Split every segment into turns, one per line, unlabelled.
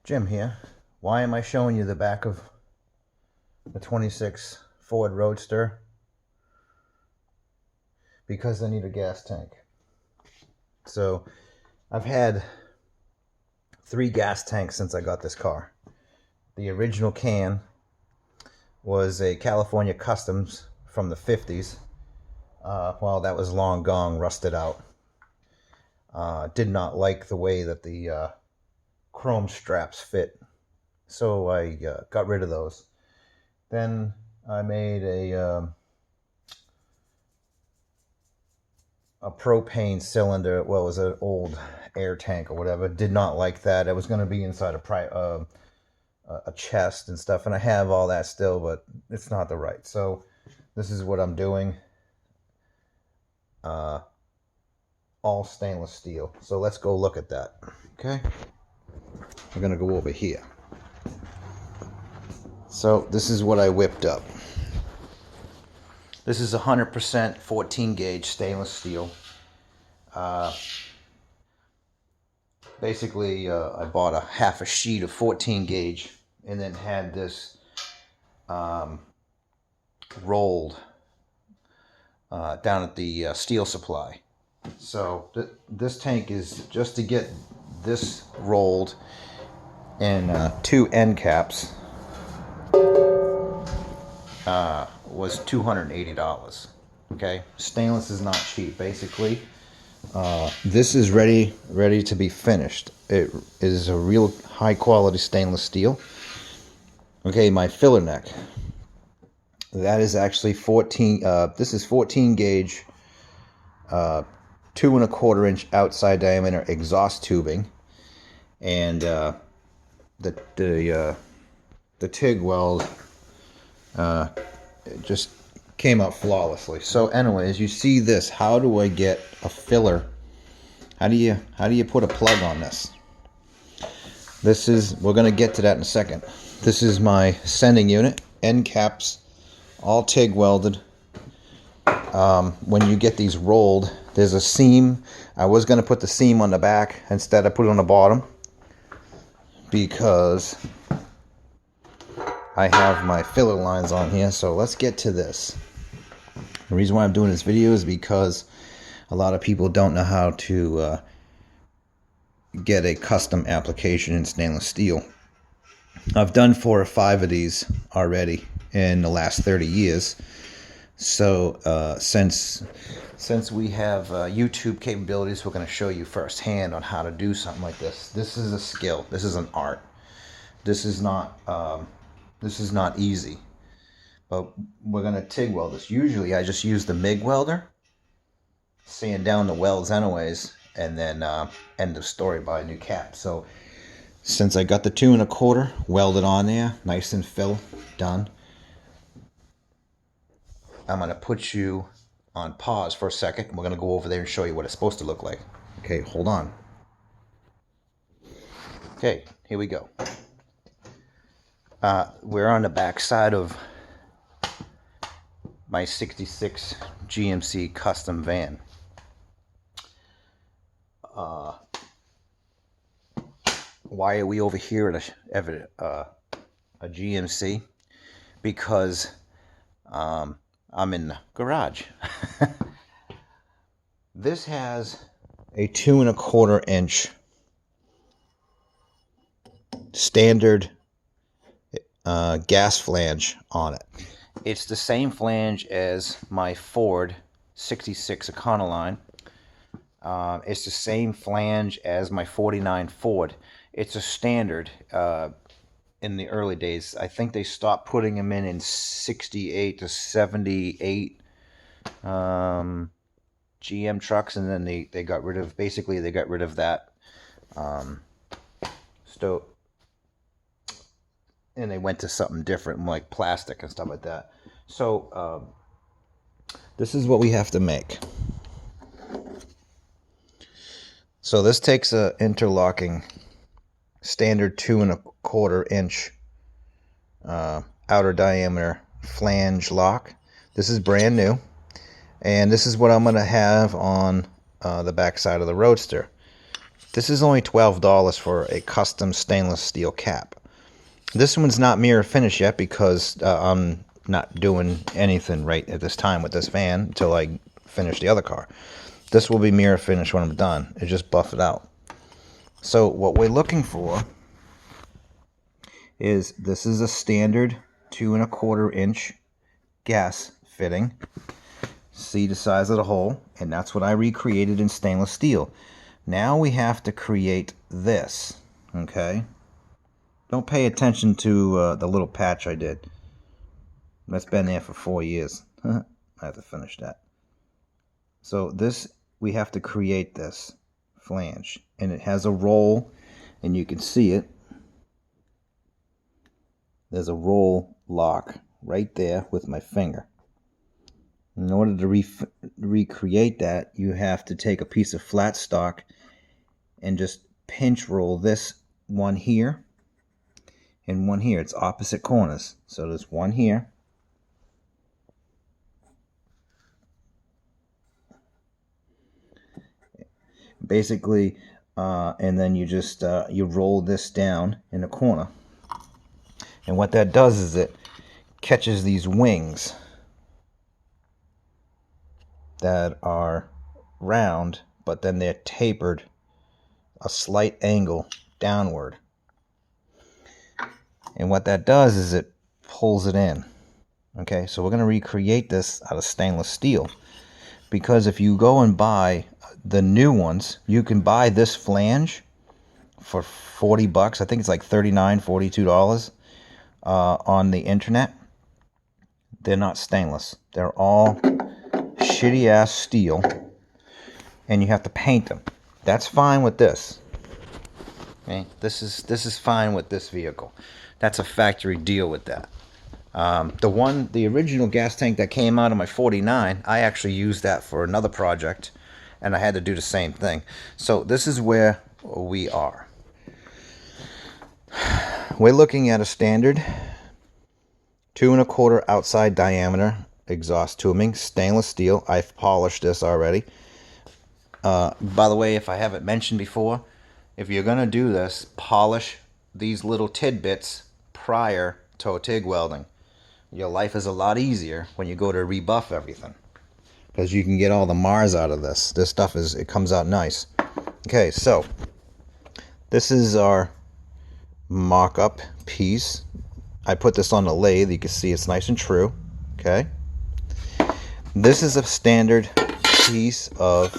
Jim here. Why am I showing you the back of the 26 Ford Roadster? Because I need a gas tank. So I've had 3 gas tanks since I got this car. The original can was a California Customs from the 50s. Well, that was long gone, rusted out. Did not like the way that the chrome straps fit, so I got rid of those. Then I made a propane cylinder. Well, it was an old air tank or whatever. Did not like that. It was going to be inside a chest and stuff, and I have all that still, but it's not the right. So this is what I'm doing. All stainless steel. So let's go look at that. Okay, we're gonna go over here. So this is what I whipped up. This is 100% 14 gauge stainless steel. Basically, I bought a half a sheet of 14 gauge and then had this rolled down at the steel supply. So this tank is just to get this rolled in 2 end caps was $280. Okay, stainless is not cheap. Basically, this is ready to be finished. It is a real high quality stainless steel. Okay, my filler neck, that is actually 14. This is 14 gauge, 2 1/4 inch outside diameter exhaust tubing, and the TIG weld it just came out flawlessly. So anyways, you see this. How do I get a filler? How do you put a plug on this? We're gonna get to that in a second. This is my sending unit, end caps, all TIG welded. When you get these rolled, there's a seam. I was gonna put the seam on the back, instead I put it on the bottom because I have my filler lines on here. So let's get to this. The reason why I'm doing this video is because a lot of people don't know how to get a custom application in stainless steel. I've done 4 or 5 of these already in the last 30 years. So since we have YouTube capabilities, we're going to show you firsthand on how to do something like this. This is a skill. This is an art. This is not easy. But we're going to TIG weld this. Usually I just use the MIG welder, sand down the welds anyways, and then end of story, buy a new cap. So since I got the 2 1/4 welded on there, nice and fill, done, I'm going to put you on pause for a second, and we're going to go over there and show you what it's supposed to look like. Okay, hold on. Okay, here we go. We're on the back side of my 66 GMC custom van. Why are we over here at a GMC? Because I'm in the garage. This has a 2 1/4 inch standard gas flange on it. It's the same flange as my Ford 66 Econoline. It's the same flange as my 49 Ford. It's a standard. In the early days, I think they stopped putting them in 68 to 78 GM trucks, and then they got rid of, basically they got rid of that stove, and they went to something different, like plastic and stuff like that. So this is what we have to make. So this takes a interlocking standard 2 1/4 inch outer diameter flange lock. This is brand new, and this is what I'm going to have on the back side of the Roadster. This is only $12 for a custom stainless steel cap. This one's not mirror finish yet because I'm not doing anything right at this time with this van until I finish the other car. This will be mirror finish when I'm done. It just buff it out. So what we're looking for is, this is a standard 2¼ inch gas fitting. See the size of the hole, and that's what I recreated in stainless steel. Now we have to create this, okay? Don't pay attention to the little patch I did. That's been there for 4 years. I have to finish that. So this, we have to create this flange, and it has a roll, and you can see it. There's a roll lock right there with my finger. In order to recreate that, you have to take a piece of flat stock and just pinch roll this one here and one here. It's opposite corners. So there's one here. Basically, and then you just you roll this down in the corner. And what that does is it catches these wings that are round, but then they're tapered a slight angle downward. And what that does is it pulls it in. Okay, so we're going to recreate this out of stainless steel, because if you go and buy the new ones, you can buy this flange for 40 bucks. I think it's like $39, $42 on the internet. They're not stainless. They're all shitty ass steel, and you have to paint them. That's fine with this. Okay, this is fine with this vehicle. That's a factory deal with that. The original gas tank that came out of my 49, I actually used that for another project, and I had to do the same thing. So this is where we are. We're looking at a standard 2¼ outside diameter exhaust tubing, stainless steel. I've polished this already. By the way, if I haven't mentioned before, if you're going to do this, polish these little tidbits prior to TIG welding. Your life is a lot easier when you go to rebuff everything, because you can get all the Mars out of this. This stuff it comes out nice. Okay, so this is our mock-up piece. I put this on the lathe. You can see it's nice and true. Okay. This is a standard piece of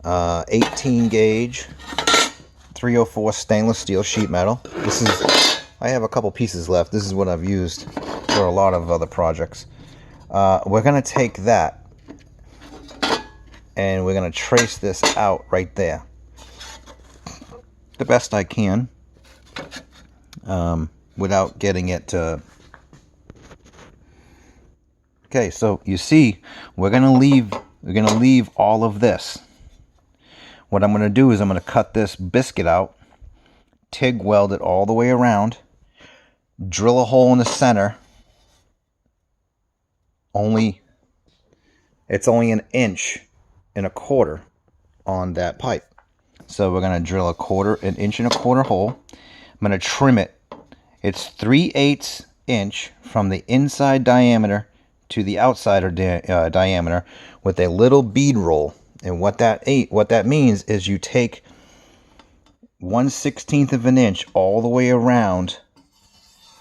18 gauge 304 stainless steel sheet metal. This is, I have a couple pieces left. This is what I've used for a lot of other projects. We're going to take that and we're going to trace this out right there the best I can, without getting it to... Okay, so you see, we're gonna leave all of this. What I'm gonna do is I'm gonna cut this biscuit out, TIG weld it all the way around, drill a hole in the center. It's only 1¼ inch on that pipe. So we're gonna drill 1¼ inch hole. I'm gonna trim it. It's 3/8 inch from the inside diameter to the outside diameter with a little bead roll. And what that means is you take 1/16 of an inch all the way around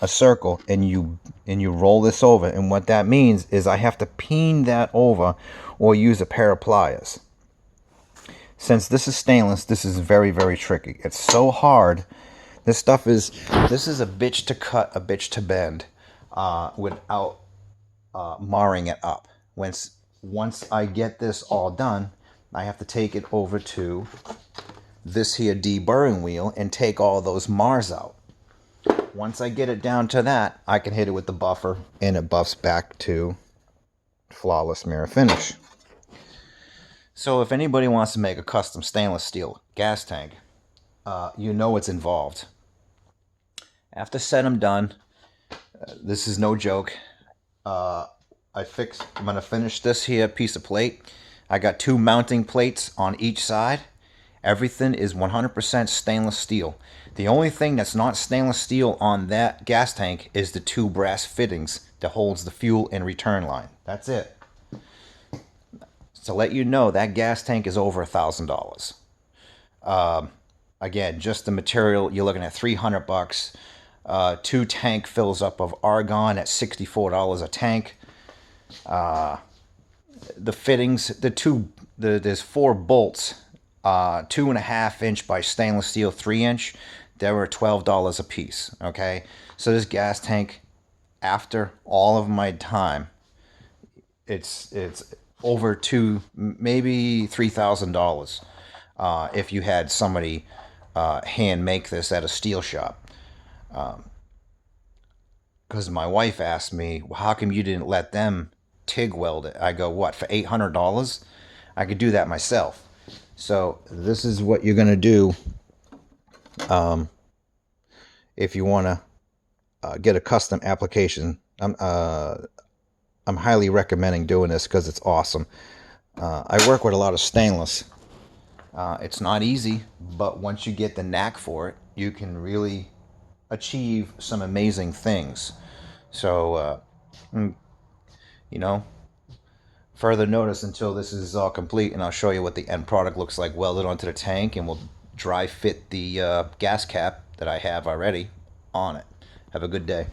a circle, and you roll this over. And what that means is I have to peen that over or use a pair of pliers. Since this is stainless, this is very, very tricky. It's so hard. This is a bitch to cut, a bitch to bend, without marring it up. Once I get this all done, I have to take it over to this here deburring wheel and take all those Mars out. Once I get it down to that, I can hit it with the buffer, and it buffs back to flawless mirror finish. So if anybody wants to make a custom stainless steel gas tank, you know what's involved. After said I'm done, this is no joke. I'm going to finish this here piece of plate. I got 2 mounting plates on each side, Everything is 100% stainless steel. The only thing that's not stainless steel on that gas tank is the two brass fittings that holds the fuel and return line. That's it. To let you know, that gas tank is over $1,000. Again, just the material, you're looking at $300. Two tank fills up of argon at $64 a tank. The fittings, there's four bolts, 2.5 inch by stainless steel, 3 inch. They were $12 a piece. Okay, so this gas tank, after all of my time, it's over maybe $3,000 if you had somebody hand make this at a steel shop. Because my wife asked me, well, how come you didn't let them TIG weld it? I go, what, for $800? I could do that myself. So this is what you're gonna do if you want to get a custom application. I'm highly recommending doing this because it's awesome. I work with a lot of stainless. It's not easy, but once you get the knack for it, you can really achieve some amazing things. So, you know, further notice until this is all complete, and I'll show you what the end product looks like welded onto the tank, and we'll dry fit the gas cap that I have already on it. Have a good day.